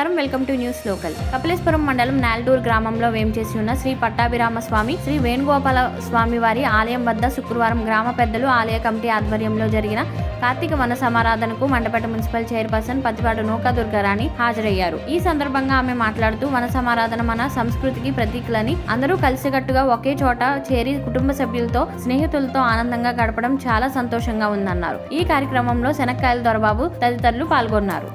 నమస్కారం, welcome to news local. Kapileswaram మండలం నాల్డూర్ గ్రామంలో వేంచేసి ఉన్న శ్రీ పట్టాభిరామ స్వామి, శ్రీ వేణుగోపాల స్వామి వారి ఆలయం వద్ద శుక్రవారం గ్రామ పెద్దలు, ఆలయ కమిటీ ఆధ్వర్యంలో జరిగిన కార్తీక వన సమారాధనకు మండపేట మున్సిపల్ చైర్పర్సన్ పత్తిపాడు నూకాదుర్గారాణి హాజరయ్యారు. ఈ సందర్భంగా ఆమె మాట్లాడుతూ, వన సమారాధన మన సంస్కృతికి ప్రతీకలని, అందరూ కలిసికట్టుగా ఒకే చోట చేరి కుటుంబ సభ్యులతో, స్నేహితులతో ఆనందంగా గడపడం చాలా సంతోషంగా ఉందన్నారు. ఈ కార్యక్రమంలో శనక్కాయల దొరబాబు తదితరులు పాల్గొన్నారు.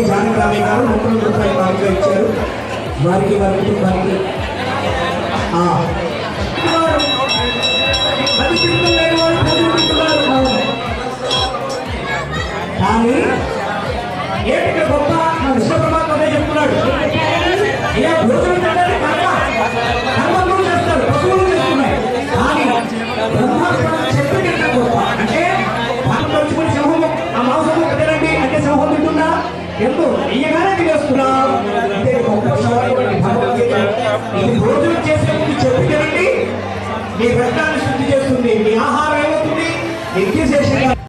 జానకరామయ్య గారు 30 రూపాయలు బాగా ఇచ్చారు. వారికి వారి కుటుంబానికి కానీ ఏంటి గొప్ప మన విశ్వకర్మ అదే చెప్తున్నాడు. ఏ భోజనం చేస్తారు, పశువులు చేస్తున్నాయి. కానీ చెప్పేది గొప్ప అంటే మనం తలుచుకుని సింహము ఆ మాంసము కదండి అంటే సింహం తింటున్నా ఎంతో ఇయ్యగానే తినేస్తున్నాం. ఇదే గొప్ప భగవద్గీత. ఇది భోజనం చేసే ముందు చెప్పి కదండి మీ పెద్ద